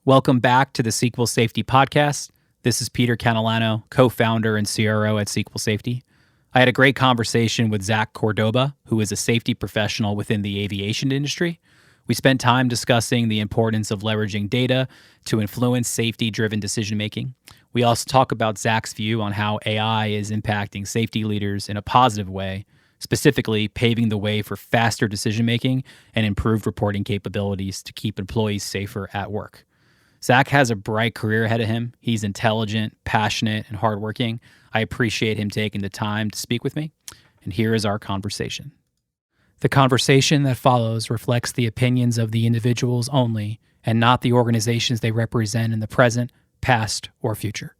Welcome back to the SQL Safety Podcast. This is Peter Catalano, co-founder and CRO at SQL Safety. I had a great conversation with Zach Cordoba, who is a safety professional within the aviation industry. We spent time discussing the importance of leveraging data to influence safety-driven decision-making. We also talk about Zach's view on how AI is impacting safety leaders in a positive way, specifically paving the way for faster decision-making and improved reporting capabilities to keep employees safer at work. Zach has a bright career ahead of him. He's intelligent, passionate, and hardworking. I appreciate him taking the time to speak with me. And here is our conversation. The conversation that follows reflects the opinions of the individuals only and not the organizations they represent in the present, past, or future.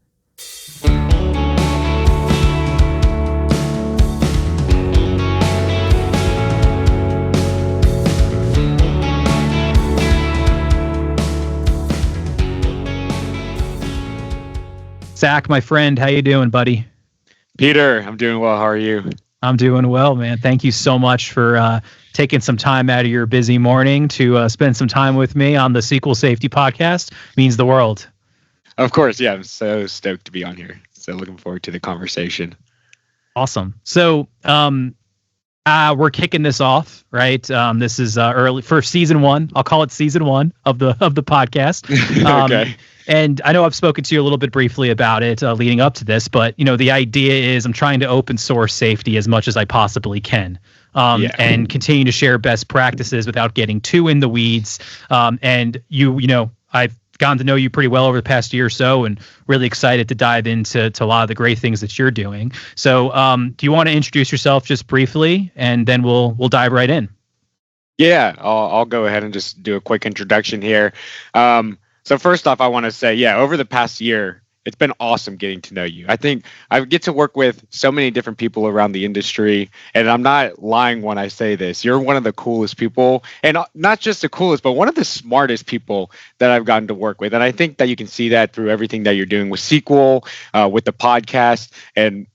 Zach, my friend, how you doing, buddy? Peter, I'm doing well. How are you? I'm doing well, man. Thank you so much for taking some time out of your busy morning to spend some time with me on the SQL Safety Podcast. Means the world. Of course, yeah. I'm so stoked to be on here. So looking forward to the conversation. Awesome. So we're kicking this off, right? This is early for season one. I'll call it season one of the podcast. Okay. And I know I've spoken to you a little bit briefly about it leading up to this, but the idea is I'm trying to open source safety as much as I possibly can, and continue to share best practices without getting too in the weeds. And I've gotten to know you pretty well over the past year or so, and really excited to dive into a lot of the great things that you're doing. So, do you want to introduce yourself just briefly, and then we'll dive right in? Yeah, I'll go ahead and just do a quick introduction here. So first off, I want to say, over the past year, it's been awesome getting to know you. I think I get to work with so many different people around the industry, and I'm not lying when I say this. You're one of the coolest people, and not just the coolest, but one of the smartest people that I've gotten to work with. And I think that you can see that through everything that you're doing with SQL, with the podcast, and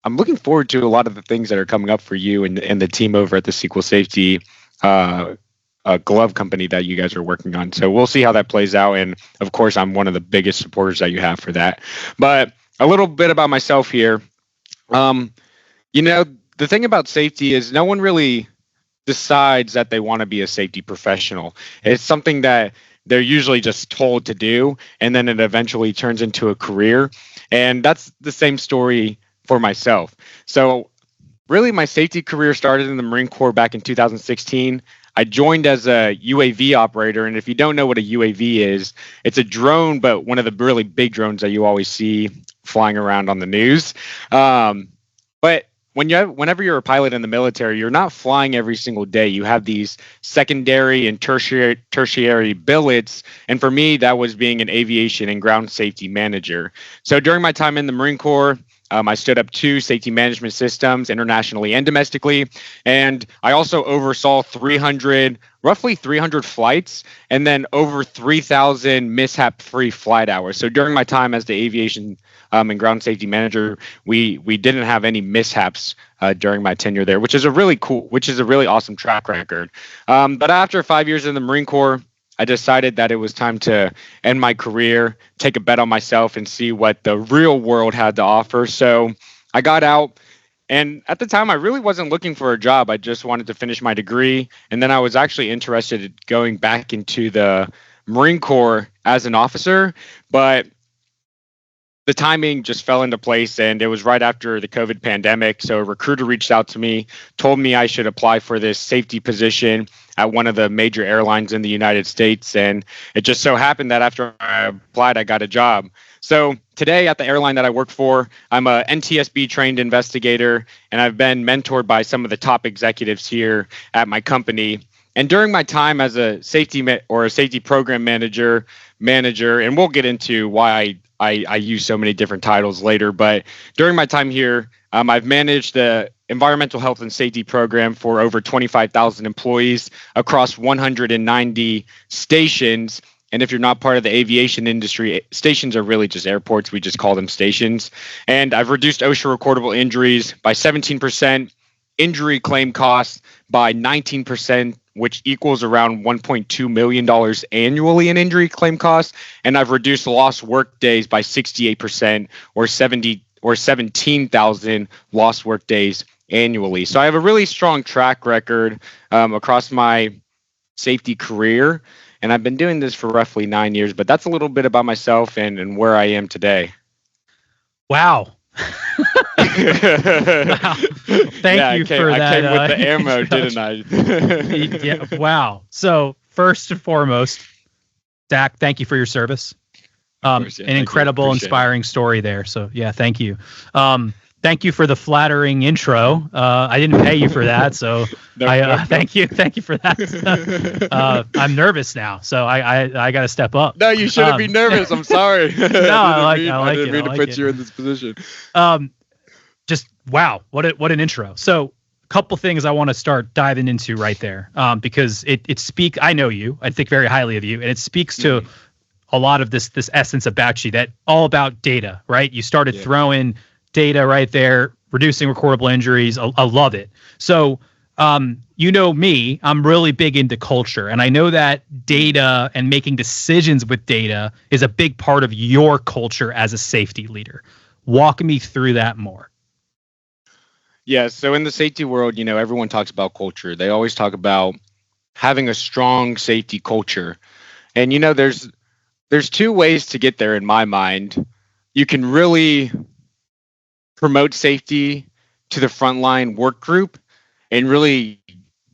I'm looking forward to a lot of the things that are coming up for you and the team over at the SQL Safety glove company that you guys are working on. So we'll see how that plays out. And of course, I'm one of the biggest supporters that you have for that. But a little bit about myself here. The thing about safety is no one really decides that they want to be a safety professional. It's something that they're usually just told to do, and then it eventually turns into a career. And that's the same story for myself. So really, my safety career started in the Marine Corps back in 2016. I joined as a UAV operator, and if you don't know what a UAV is, it's a drone, but one of the really big drones that you always see flying around on the news. But whenever you're a pilot in the military, you're not flying every single day. You have these secondary and tertiary billets, and for me, that was being an aviation and ground safety manager. So during my time in the Marine Corps, I stood up 2 safety management systems internationally and domestically, and I also oversaw roughly 300 flights, and then over 3,000 mishap-free flight hours. So during my time as the aviation and ground safety manager, we didn't have any mishaps during my tenure there, which is a really awesome track record. But after 5 years in the Marine Corps, I decided that it was time to end my career, take a bet on myself, and see what the real world had to offer. So I got out, and at the time, I really wasn't looking for a job. I just wanted to finish my degree, and then I was actually interested in going back into the Marine Corps as an officer, but the timing just fell into place, and it was right after the COVID pandemic. So a recruiter reached out to me, told me I should apply for this safety position at one of the major airlines in the United States. And it just so happened that after I applied, I got a job. So today at the airline that I work for, I'm a NTSB trained investigator, and I've been mentored by some of the top executives here at my company. And during my time as a safety program manager, and we'll get into why I use so many different titles later, but during my time here, I've managed the environmental health and safety program for over 25,000 employees across 190 stations. And if you're not part of the aviation industry, stations are really just airports. We just call them stations. And I've reduced OSHA recordable injuries by 17%, injury claim costs by 19%, which equals around $1.2 million annually in injury claim costs. And I've reduced lost work days by 68% or 17,000 lost work days annually. So I have a really strong track record across my safety career. And I've been doing this for roughly 9 years, but that's a little bit about myself and where I am today. Wow. Wow. Thank you for that. I came with the ammo, didn't I? Yeah. Wow. So first and foremost, Zach, thank you for your service. An incredible, inspiring story there. So yeah, thank you. Thank you for the flattering intro. I didn't pay you for that, so thank you for that. I'm nervous now, so I got to step up. No, you shouldn't be nervous. I'm sorry. No, I didn't mean to put you in this position. Just wow, what an intro. So a couple things I want to start diving into right there, because it speaks. I know you. I think very highly of you, and it speaks to a lot of this essence about you, that all about data, right? You started throwing data right there, reducing recordable injuries. I love it. So, you know me, I'm really big into culture, and I know that data and making decisions with data is a big part of your culture as a safety leader. Walk me through that more. Yeah. So in the safety world, everyone talks about culture. They always talk about having a strong safety culture. And, there's two ways to get there in my mind. You can really promote safety to the frontline work group and really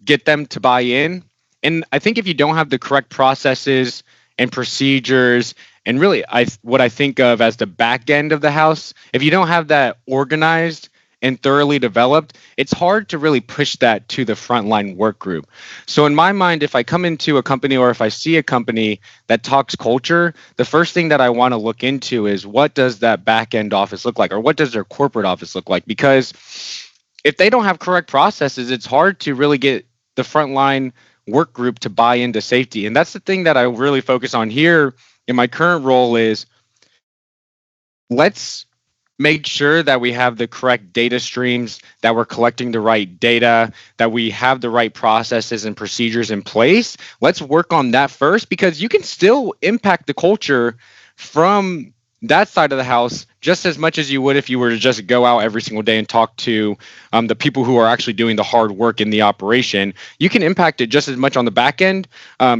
get them to buy in. And I think if you don't have the correct processes and procedures, and really what I think of as the back end of the house, if you don't have that organized and thoroughly developed, it's hard to really push that to the frontline work group. So in my mind, if I come into a company or if I see a company that talks culture, the first thing that I want to look into is, what does that back end office look like, or what does their corporate office look like? Because if they don't have correct processes, it's hard to really get the frontline work group to buy into safety. And that's the thing that I really focus on here in my current role is, let's make sure that we have the correct data streams, that we're collecting the right data, that we have the right processes and procedures in place. Let's work on that first, because you can still impact the culture from that side of the house just as much as you would if you were to just go out every single day and talk to the people who are actually doing the hard work in the operation. You can impact it just as much on the back end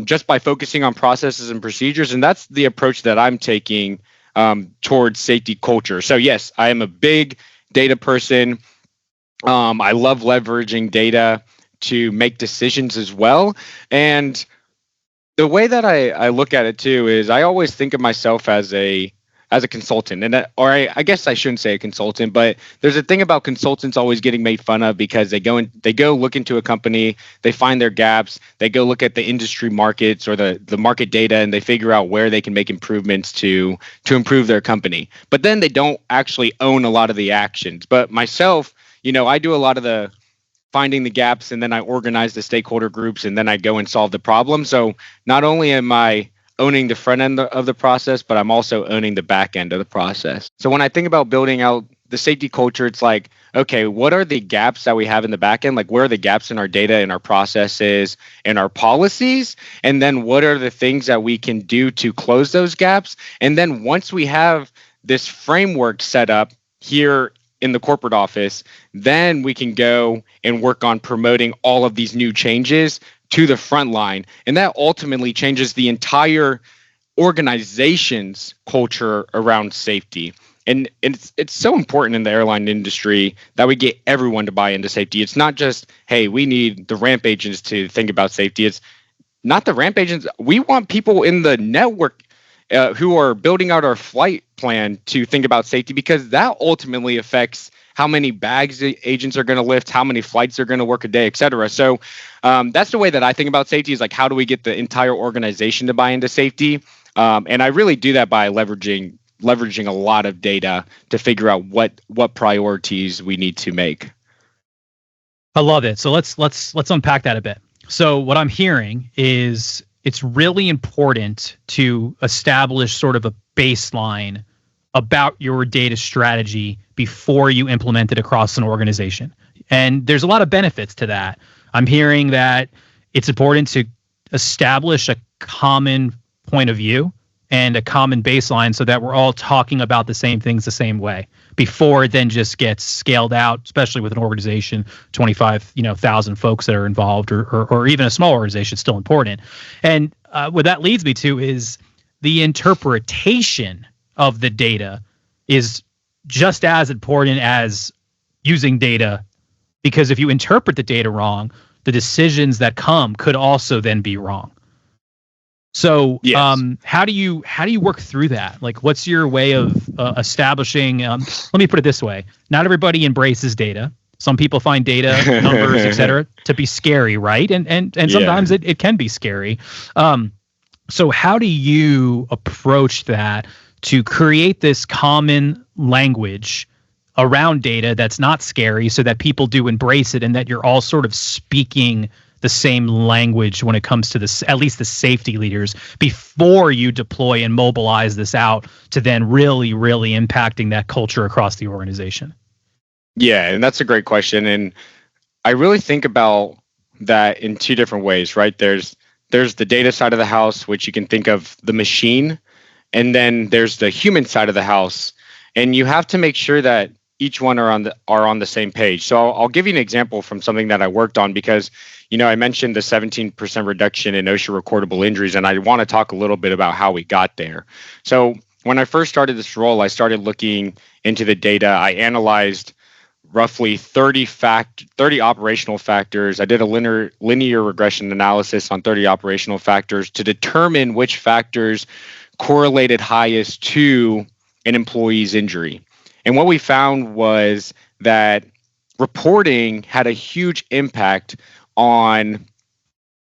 just by focusing on processes and procedures. And that's the approach that I'm taking towards safety culture. So yes, I am a big data person. I love leveraging data to make decisions as well. And the way that I look at it too is, I always think of myself as a consultant, and I guess I shouldn't say a consultant, but there's a thing about consultants always getting made fun of because they go look into a company, they find their gaps, they go look at the industry markets or the market data, and they figure out where they can make improvements to improve their company. But then they don't actually own a lot of the actions. But myself, I do a lot of the finding the gaps, and then I organize the stakeholder groups, and then I go and solve the problem. So not only am I owning the front end of the process, but I'm also owning the back end of the process. So when I think about building out the safety culture, it's like, okay, what are the gaps that we have in the back end? Like, where are the gaps in our data, in our processes, in our policies? And then what are the things that we can do to close those gaps? And then once we have this framework set up here in the corporate office, then we can go and work on promoting all of these new changes to the front line. And that ultimately changes the entire organization's culture around safety. And it's so important in the airline industry that we get everyone to buy into safety. It's not just, hey, we need the ramp agents to think about safety. It's not the ramp agents. We want people in the network who are building out our flight plan to think about safety, because that ultimately affects how many bags the agents are going to lift, how many flights they're going to work a day, et cetera. So that's the way that I think about safety, is like, how do we get the entire organization to buy into safety? And I really do that by leveraging a lot of data to figure out what priorities we need to make. I love it. So let's unpack that a bit. So what I'm hearing is it's really important to establish sort of a baseline about your data strategy before you implement it across an organization. And there's a lot of benefits to that. I'm hearing that it's important to establish a common point of view and a common baseline so that we're all talking about the same things the same way before it then just gets scaled out, especially with an organization, 25,000 folks that are involved, or even a small organization. It's still important. And what that leads me to is the interpretation of the data is just as important as using data, because if you interpret the data wrong, the decisions that come could also then be wrong. So, yes. How do you work through that? Like, what's your way of establishing? Let me put it this way: not everybody embraces data. Some people find data, numbers, etc., to be scary, right? And sometimes it can be scary. So, how do you approach that to create this common language around data that's not scary, so that people do embrace it, and that you're all sort of speaking the same language when it comes to this, at least the safety leaders, before you deploy and mobilize this out to then really impacting that culture across the organization? Yeah, and that's a great question. And I really think about that in two different ways, right? There's the data side of the house, which you can think of the machine, and then there's the human side of the house. And you have to make sure that each one are on the same page. So I'll give you an example from something that I worked on, because I mentioned the 17% reduction in OSHA recordable injuries, and I want to talk a little bit about how we got there. So when I first started this role, I started looking into the data. I analyzed roughly 30 operational factors. I did a linear regression analysis on 30 operational factors to determine which factors correlated highest to an employee's injury. And what we found was that reporting had a huge impact on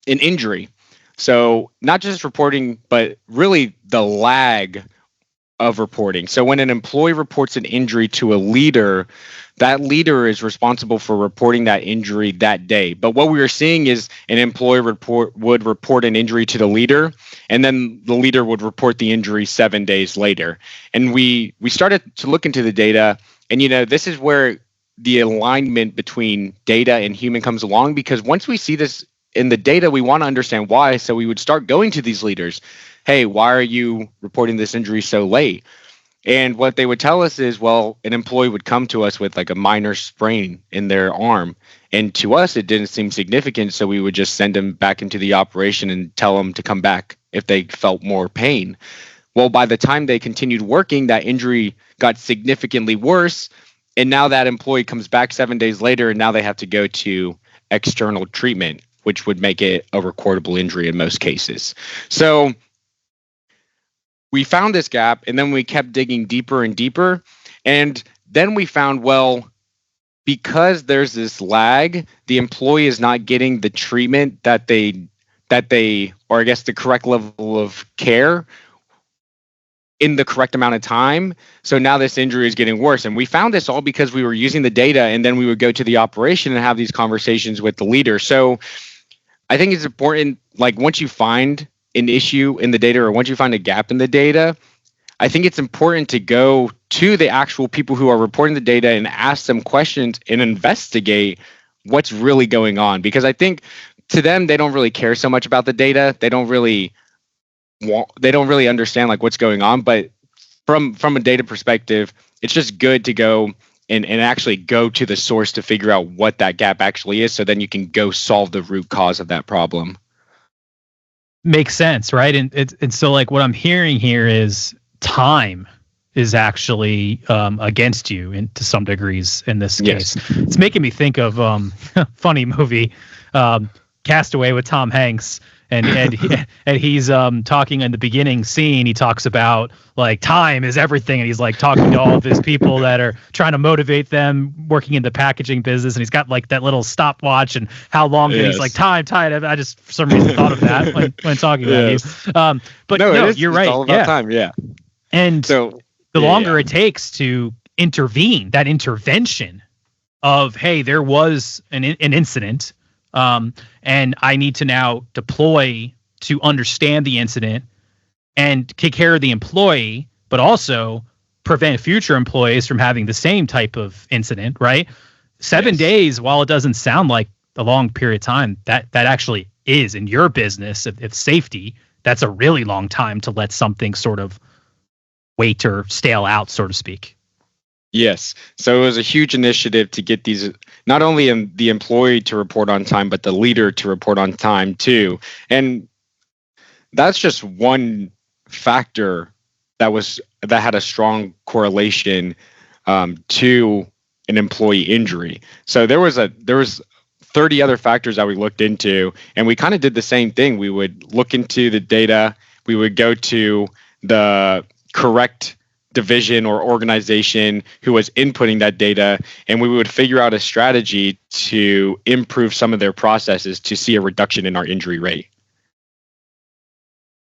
an injury. So not just reporting, but really the lag of reporting. So when an employee reports an injury to a leader, that leader is responsible for reporting that injury that day. But what we were seeing is an employee would report an injury to the leader, and then the leader would report the injury 7 days later. And we started to look into the data, and this is where the alignment between data and human comes along, because once we see this in the data, we want to understand why. So we would start going to these leaders. Hey, why are you reporting this injury so late? And what they would tell us is, well, an employee would come to us with like a minor sprain in their arm. And to us, it didn't seem significant. So we would just send them back into the operation and tell them to come back if they felt more pain. Well, by the time they continued working, that injury got significantly worse. And now that employee comes back 7 days later, and now they have to go to external treatment, which would make it a recordable injury in most cases. So we found this gap, and then we kept digging deeper and deeper. And then we found, well, because there's this lag, the employee is not getting the treatment that they, or I guess the correct level of care in the correct amount of time. So now this injury is getting worse. And we found this all because we were using the data, and then we would go to the operation and have these conversations with the leader. So I think it's important, like once you find an issue in the data, or once you find a gap in the data, I think it's important to go to the actual people who are reporting the data and ask them questions and investigate what's really going on. Because I think to them, they don't really care so much about the data. They don't really understand like what's going on. But from a data perspective, it's just good to go and actually go to the source to figure out what that gap actually is, so then you can go solve the root cause of that problem. Makes sense, right? And so like what I'm hearing here is time is actually against you to some degrees in this case. Yes. It's making me think of funny movie, Castaway with Tom Hanks. And he's talking in the beginning scene. He talks about like time is everything, and he's like talking to all of his people that are trying to motivate them working in the packaging business. And he's got like that little stopwatch and how long. Yes. He's like time. I just for some reason thought of that when talking about you. But no, you're right. It's all about time. Yeah. And so the longer it takes to intervene, that intervention of hey, there was an incident. And I need to now deploy to understand the incident and take care of the employee, but also prevent future employees from having the same type of incident, right? 7 days, while it doesn't sound like a long period of time, that actually is in your business, if safety, that's a really long time to let something sort of wait or stale out, so to speak. Yes. So it was a huge initiative to get these, not only the employee to report on time, but the leader to report on time too. And that's just one factor that had a strong correlation to an employee injury. So there was 30 other factors that we looked into, and we kind of did the same thing. We would look into the data, we would go to the correct division or organization who was inputting that data, and we would figure out a strategy to improve some of their processes to see a reduction in our injury rate.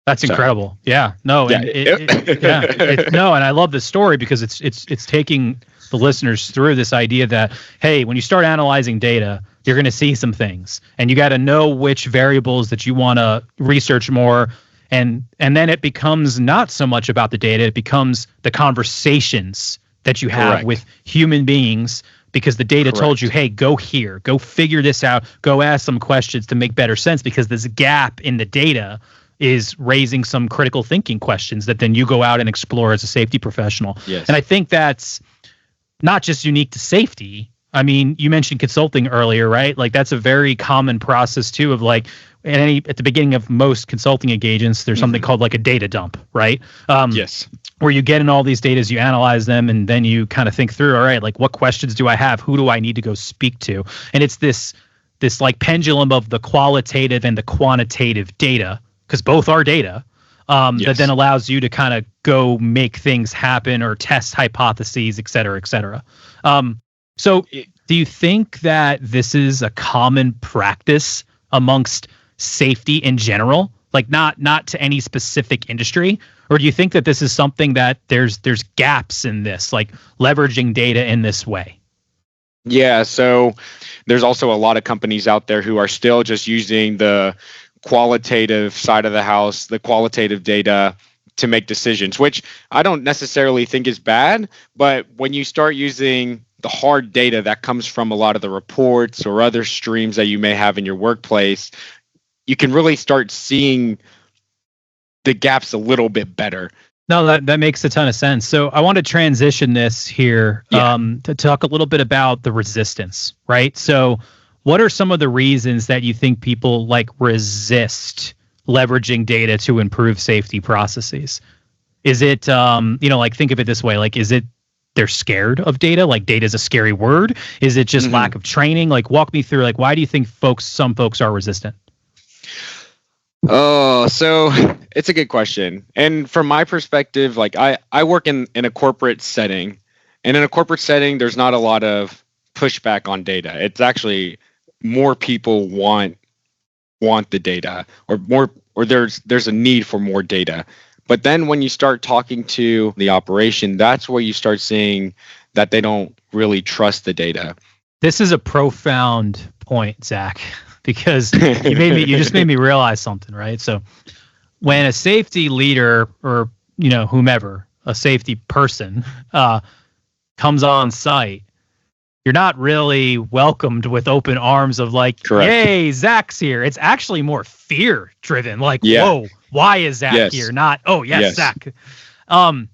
That's incredible. Yeah. No. Yeah. And no. And I love this story because it's taking the listeners through this idea that, hey, when you start analyzing data, you're going to see some things, and you got to know which variables that you want to research more. And then it becomes not so much about the data; it becomes the conversations that you have Correct. with human beings, because the data Correct. told you, hey, go here, go figure this out, go ask some questions to make better sense, because this gap in the data is raising some critical thinking questions that then you go out and explore as a safety professional. Yes. And I think that's not just unique to safety. I mean, you mentioned consulting earlier, right? Like that's a very common process too, of like at the beginning of most consulting engagements, there's something called like a data dump, right? Yes. Where you get in all these data, you analyze them, and then you kind of think through, all right, like what questions do I have? Who do I need to go speak to? And it's this like pendulum of the qualitative and the quantitative data, because both are data, that then allows you to kind of go make things happen or test hypotheses, et cetera, et cetera. So do you think that this is a common practice amongst safety in general, like not to any specific industry? Or do you think that this is something that there's gaps in this, like leveraging data in this way? Yeah, so there's also a lot of companies out there who are still just using the qualitative side of the house, the qualitative data to make decisions, which I don't necessarily think is bad. But when you start using the hard data that comes from a lot of the reports or other streams that you may have in your workplace, you can really start seeing the gaps a little bit better. No, that makes a ton of sense. So I want to transition this here to talk a little bit about the resistance, right? So what are some of the reasons that you think people like resist leveraging data to improve safety processes? Is it, like think of it this way, like, is it they're scared of data? Like data is a scary word? Is it just lack of training? Like walk me through, like, why do you think some folks are resistant? Oh, so it's a good question. And from my perspective, like I work in a corporate setting, and in a corporate setting, there's not a lot of pushback on data. It's actually more people want the data, or there's a need for more data. But then when you start talking to the operation, that's where you start seeing that they don't really trust the data. This is a profound point, Zach, because you just made me realize something, right? So when a safety leader or, whomever, a safety person comes on site, you're not really welcomed with open arms of like, Correct. Hey, Zach's here. It's actually more fear driven. Like, whoa, why is Zach here? Not, oh, yes, Zach. And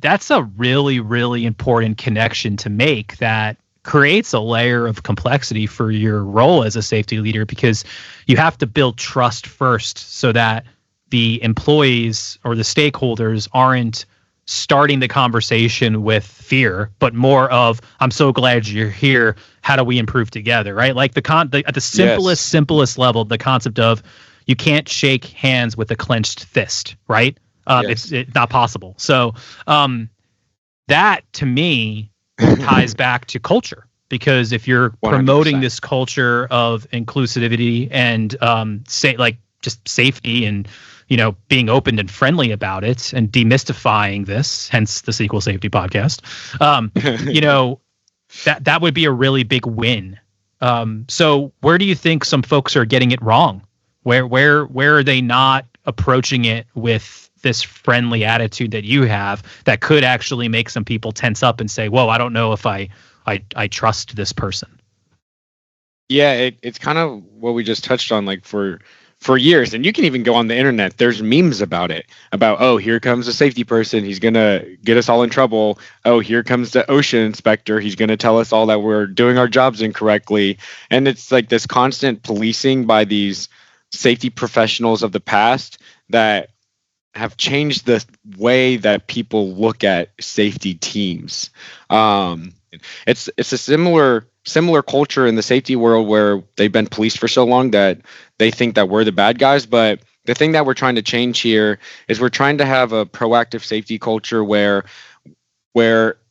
that's a really, really important connection to make that creates a layer of complexity for your role as a safety leader, because you have to build trust first so that the employees or the stakeholders aren't starting the conversation with fear, but more of, I'm so glad you're here. How do we improve together? Right? Like at the simplest level, the concept of you can't shake hands with a clenched fist, right? It's not possible. So that to me ties back to culture, because if you're 100%. promoting this culture of inclusivity and just safety and being open and friendly about it and demystifying this, hence the SQL Safety Podcast, that would be a really big win. So where do you think some folks are getting it wrong? Where are they not approaching it with this friendly attitude that you have that could actually make some people tense up and say, whoa, I don't know if I trust this person? Yeah, it's kind of what we just touched on, like for years, and you can even go on the internet. There's memes about it, about, oh, here comes a safety person, he's gonna get us all in trouble. Oh, here comes the ocean inspector, he's gonna tell us all that we're doing our jobs incorrectly. And it's like this constant policing by these safety professionals of the past that have changed the way that people look at safety teams. Um, it's a similar culture in the safety world where they've been policed for so long that they think that we're the bad guys. But the thing that we're trying to change here is we're trying to have a proactive safety culture where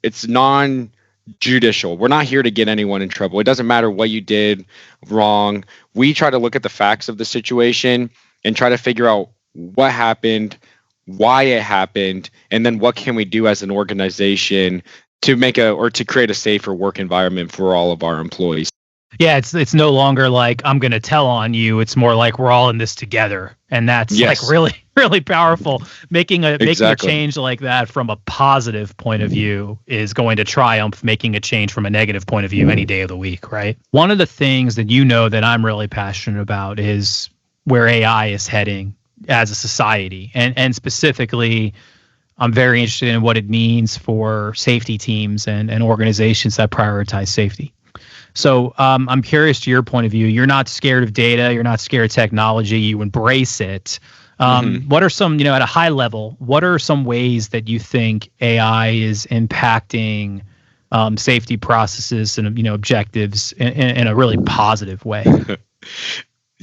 it's non-judicial. We're not here to get anyone in trouble. It doesn't matter what you did wrong. We try to look at the facts of the situation and try to figure out what happened, why it happened, and then what can we do as an organization to to create a safer work environment for all of our employees. Yeah, it's no longer like I'm going to tell on you. It's more like we're all in this together, and that's Yes. like really really powerful. Making a Exactly. change like that from a positive point of view is going to triumph making a change from a negative point of view any day of the week, right? One of the things that that I'm really passionate about is where AI is heading as a society, and specifically I'm very interested in what it means for safety teams and organizations that prioritize safety. So I'm curious to your point of view. You're not scared of data. You're not scared of technology. You embrace it. What are some, at a high level, what are some ways that you think AI is impacting safety processes and, objectives in a really positive way?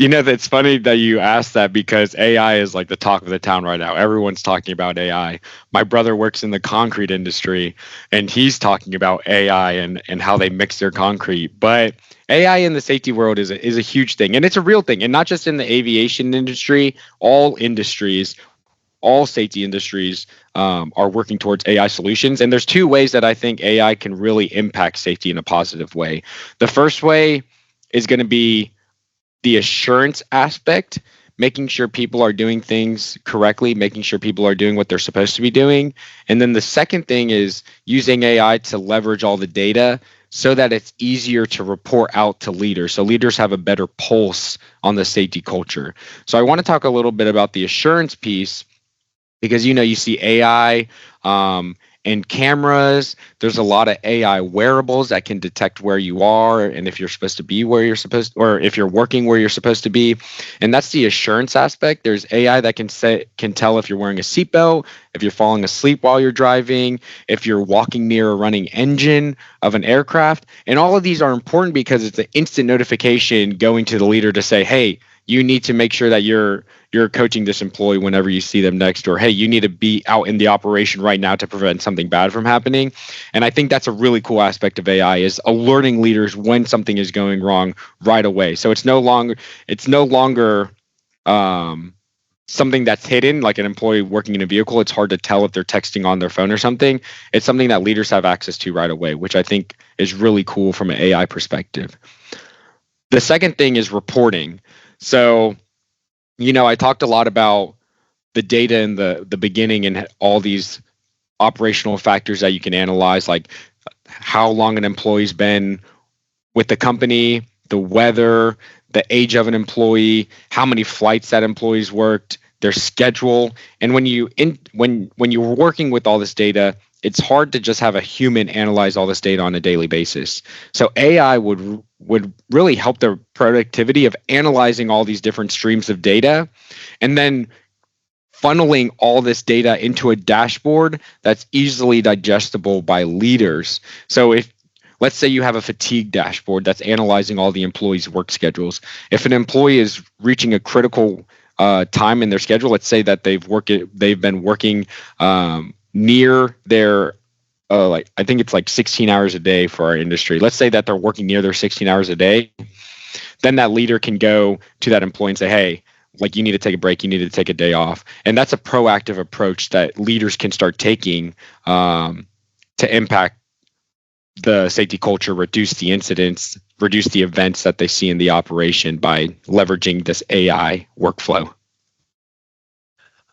That's funny that you asked that, because AI is like the talk of the town right now. Everyone's talking about AI. My brother works in the concrete industry, and he's talking about AI and how they mix their concrete. But AI in the safety world is a huge thing, and it's a real thing. And not just in the aviation industry, all industries, all safety industries are working towards AI solutions. And there's two ways that I think AI can really impact safety in a positive way. The first way is going to be the assurance aspect, making sure people are doing things correctly, making sure people are doing what they're supposed to be doing. And then the second thing is using AI to leverage all the data so that it's easier to report out to leaders. So leaders have a better pulse on the safety culture. So I want to talk a little bit about the assurance piece, because you see AI and cameras. There's a lot of AI wearables that can detect where you are and if you're supposed to be where you're supposed, or if you're working where you're supposed to be. And that's the assurance aspect. There's AI that can tell if you're wearing a seatbelt, if you're falling asleep while you're driving, if you're walking near a running engine of an aircraft. And all of these are important because it's an instant notification going to the leader to say, hey, you need to make sure that you're coaching this employee whenever you see them next, or hey, you need to be out in the operation right now to prevent something bad from happening. And I think that's a really cool aspect of AI, is alerting leaders when something is going wrong right away. So it's no longer something that's hidden, like an employee working in a vehicle. It's hard to tell if they're texting on their phone or something. It's something that leaders have access to right away, which I think is really cool from an AI perspective. The second thing is reporting. So, I talked a lot about the data in the beginning and all these operational factors that you can analyze, like how long an employee's been with the company, the weather, the age of an employee, how many flights that employee's worked, their schedule. And when you're working with all this data, it's hard to just have a human analyze all this data on a daily basis. So AI would really help the productivity of analyzing all these different streams of data and then funneling all this data into a dashboard that's easily digestible by leaders. So if, let's say you have a fatigue dashboard that's analyzing all the employees' work schedules. If an employee is reaching a critical time in their schedule, let's say that they've been working near their I think it's like 16 hours a day for our industry. Let's say that they're working near their 16 hours a day. Then that leader can go to that employee and say, hey, like, you need to take a break, you need to take a day off. And that's a proactive approach that leaders can start taking to impact the safety culture, reduce the incidents, reduce the events that they see in the operation by leveraging this AI workflow.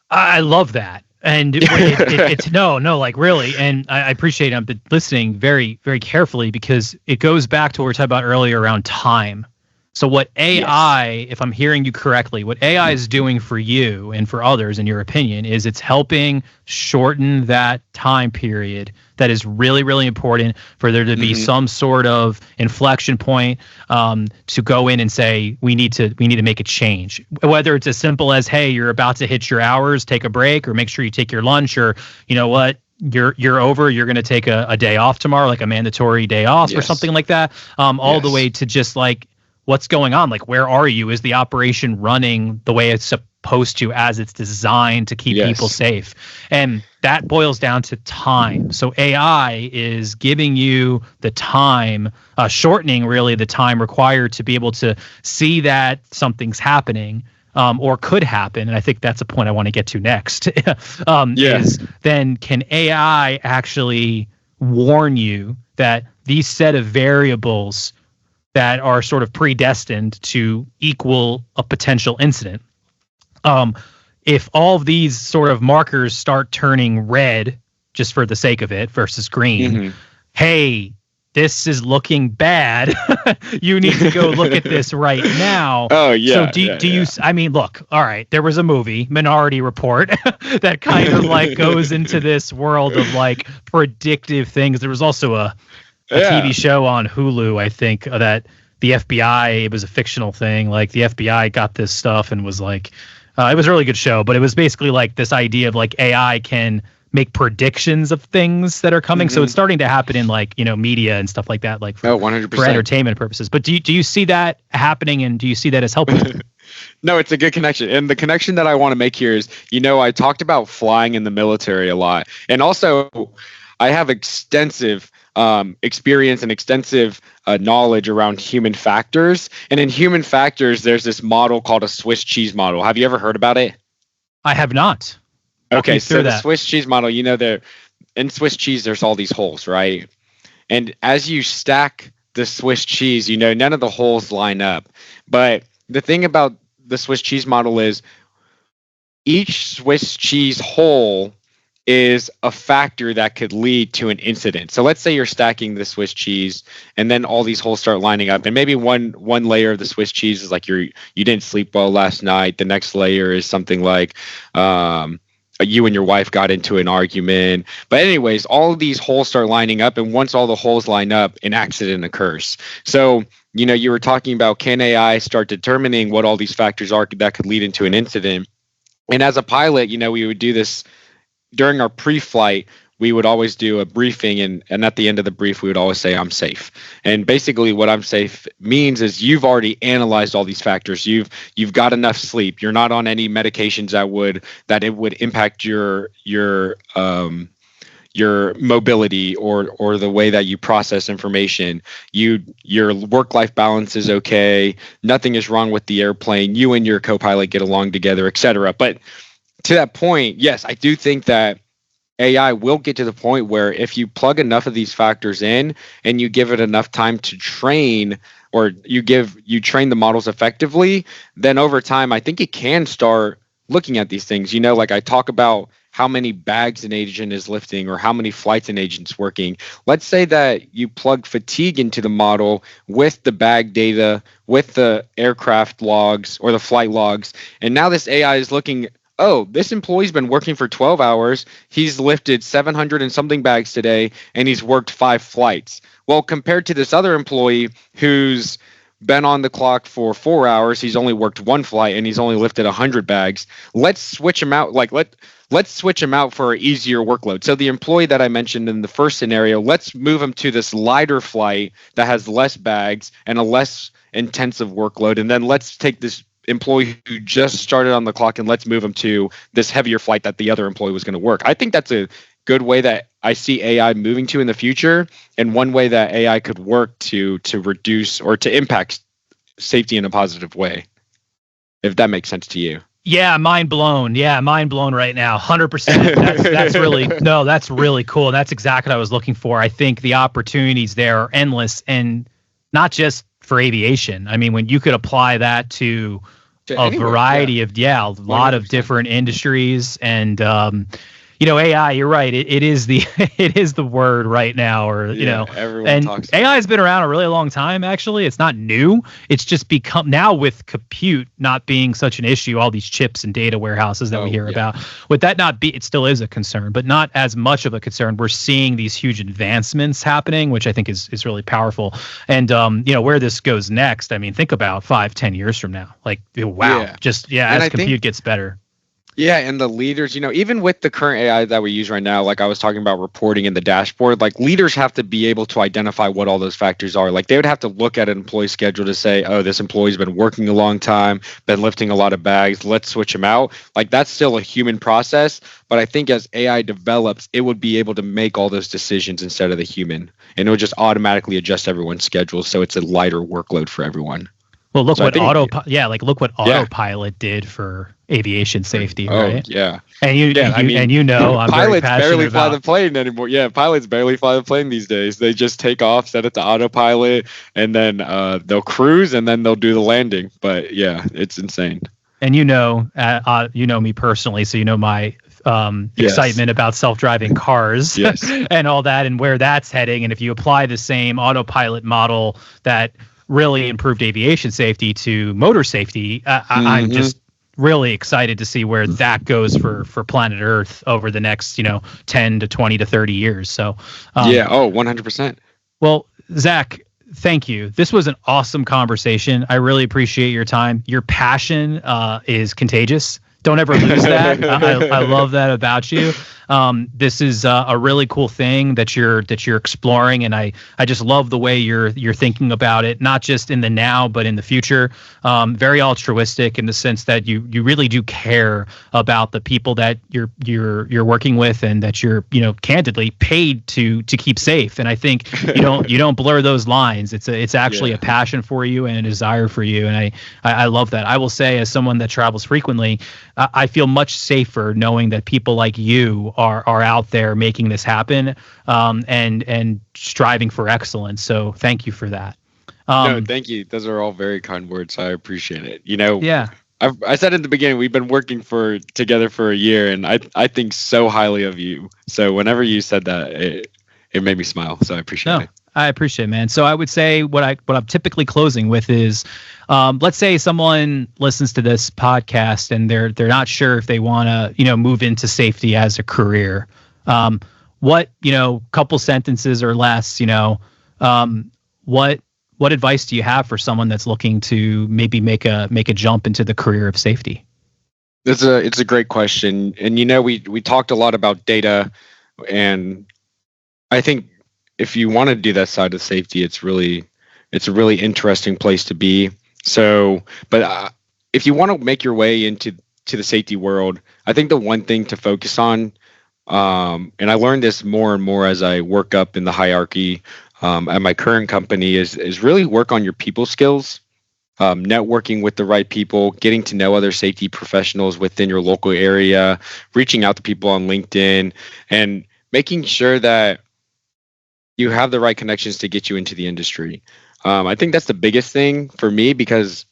I love that. And it's no, like really. And I appreciate I've been listening very, very carefully, because it goes back to what we were talking about earlier around time. So what AI, if I'm hearing you correctly, what AI is doing for you and for others, in your opinion, is it's helping shorten that time period that is really, really important for there to be some sort of inflection point to go in and say we need to make a change. Whether it's as simple as, hey, you're about to hit your hours, take a break, or make sure you take your lunch, or you know what, you're over, you're going to take a day off tomorrow, like a mandatory day off or something like that. All the way to just like, what's going on? Like, where are you? Is the operation running the way it's supposed to, as it's designed to keep people safe? And that boils down to time. So AI is giving you the time, shortening really the time required to be able to see that something's happening. Or could happen, and I think that's a point I want to get to next. Is then can AI actually warn you that these set of variables that are sort of predestined to equal a potential incident, if all of these sort of markers start turning red just for the sake of it versus green, hey, this is looking bad. You need to go look at this right now. So do you, I mean, look, all right, there was a movie, Minority Report, that kind of like goes into this world of like predictive things. There was also a TV show on Hulu, I think, that the FBI, it was a fictional thing. Like the FBI got this stuff and was like, it was a really good show, but it was basically like this idea of like AI can make predictions of things that are coming. So it's starting to happen in like, you know, media and stuff like that, like for, 100%. For entertainment purposes. But do you see that happening, and do you see that as helpful? No, it's a good connection. And the connection that I want to make here is, you know, I talked about flying in the military a lot. And also I have extensive experience and extensive knowledge around human factors. And in human factors, there's this model called a Swiss cheese model. Have you ever heard about it? I have not. Okay, so the Swiss cheese model, you know, in Swiss cheese, there's all these holes, right? And as you stack the Swiss cheese, you know, none of the holes line up. But the thing about the Swiss cheese model is each Swiss cheese hole is a factor that could lead to an incident. So let's say you're stacking the Swiss cheese and then all these holes start lining up, and maybe one layer of the Swiss cheese is like you didn't sleep well last night. The next layer is something like you and your wife got into an argument. But anyways, all of these holes start lining up, and once all the holes line up, an accident occurs. So, you know, you were talking about, can AI start determining what all these factors are that could lead into an incident? And as a pilot, you know, we would do this during our pre-flight. We would always do a briefing, and at the end of the brief, we would always say, I'm safe. And basically what I'm safe means is you've already analyzed all these factors. You've got enough sleep. You're not on any medications that it would impact your mobility or the way that you process information. Your work-life balance is okay. Nothing is wrong with the airplane. You and your co-pilot get along together, etc. But to that point, yes, I do think that AI will get to the point where if you plug enough of these factors in and you give it enough time to train, or you train the models effectively, then over time, I think it can start looking at these things. You know, like I talk about how many bags an agent is lifting or how many flights an agent's working. Let's say that you plug fatigue into the model with the bag data, with the aircraft logs or the flight logs, and now this AI is looking, oh, this employee's been working for 12 hours. He's lifted 700 and something bags today, and he's worked 5 flights. Well, compared to this other employee who's been on the clock for 4 hours, he's only worked 1 flight, and he's only lifted 100 bags. Let's switch him out. Let's switch him out for an easier workload. So the employee that I mentioned in the first scenario, let's move him to this lighter flight that has less bags and a less intensive workload. And then let's take this employee who just started on the clock and let's move them to this heavier flight that the other employee was going to work. I think that's a good way that I see AI moving to in the future, and one way that AI could work to reduce or to impact safety in a positive way, if that makes sense to you. Yeah, mind blown. Yeah, mind blown right now. 100%. That's really cool. And that's exactly what I was looking for. I think the opportunities there are endless, and not just for aviation. I mean, when you could apply that to a variety of, a lot 100%. Of different industries. And AI, you're right. It is the it is the word right now, or everyone and talks. AI has been around a really long time. Actually, it's not new. It's just become now, with compute not being such an issue, all these chips and data warehouses that we hear about. Would that not be? It still is a concern, but not as much of a concern. We're seeing these huge advancements happening, which I think is really powerful. And where this goes next. I mean, think about 5-10 years from now. Like, wow, as compute gets better. Yeah, and the leaders, even with the current AI that we use right now, like I was talking about reporting in the dashboard, like leaders have to be able to identify what all those factors are. Like they would have to look at an employee schedule to say, oh, this employee's been working a long time, been lifting a lot of bags, let's switch him out. Like that's still a human process. But I think as AI develops, it would be able to make all those decisions instead of the human. And it would just automatically adjust everyone's schedule so it's a lighter workload for everyone. Well, look what autopilot did for aviation safety, right? Oh, yeah. And I'm pilots barely fly the plane anymore. Yeah, pilots barely fly the plane these days. They just take off, set it to autopilot, and then they'll cruise, and then they'll do the landing. But yeah, it's insane. And you know me personally, so you know my excitement about self-driving cars and all that, and where that's heading. And if you apply the same autopilot model that really improved aviation safety to motor safety, I'm just really excited to see where that goes for planet Earth over the next 10 to 20 to 30 years. So 100%. Well, Zach, thank you. This was an awesome conversation. I really appreciate your time. Your passion is contagious. Don't ever lose that. I love that about you. This is a really cool thing that you're exploring, and I just love the way you're thinking about it, not just in the now but in the future. Very altruistic in the sense that you really do care about the people that you're working with, and that you're candidly paid to keep safe. And I think you don't blur those lines. It's actually a passion for you and a desire for you, and I love that. I will say, as someone that travels frequently, I feel much safer knowing that people like you are out there making this happen, and striving for excellence. So thank you for that. No, thank you. Those are all very kind words. I appreciate it. Yeah. I said at the beginning, we've been working together for a year, and I think so highly of you. So whenever you said that, it made me smile. So I appreciate it. I appreciate it, man. So I would say what I'm typically closing with is, let's say someone listens to this podcast and they're not sure if they want to move into safety as a career. What couple sentences or less, what advice do you have for someone that's looking to maybe make a jump into the career of safety? It's a great question, and we talked a lot about data, and I think if you want to do that side of safety, it's a really interesting place to be. So, but if you want to make your way into the safety world, I think the one thing to focus on, and I learned this more and more as I work up in the hierarchy at my current company, is really work on your people skills, networking with the right people, getting to know other safety professionals within your local area, reaching out to people on LinkedIn, and making sure that you have the right connections to get you into the industry. I think that's the biggest thing for me, because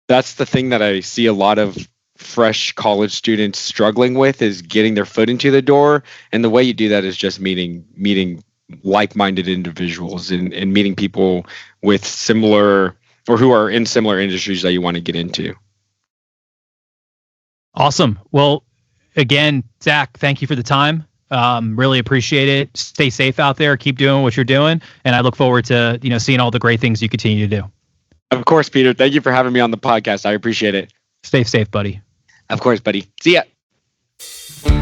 that's the thing that I see a lot of fresh college students struggling with, is getting their foot into the door. And the way you do that is just meeting like-minded individuals and meeting people with similar, or who are in similar industries that you want to get into. Awesome. Well, again, Zach, thank you for the time. Really appreciate it. Stay safe out there. Keep doing what you're doing. And I look forward to, seeing all the great things you continue to do. Of course, Peter. Thank you for having me on the podcast. I appreciate it. Stay safe, buddy. Of course, buddy. See ya.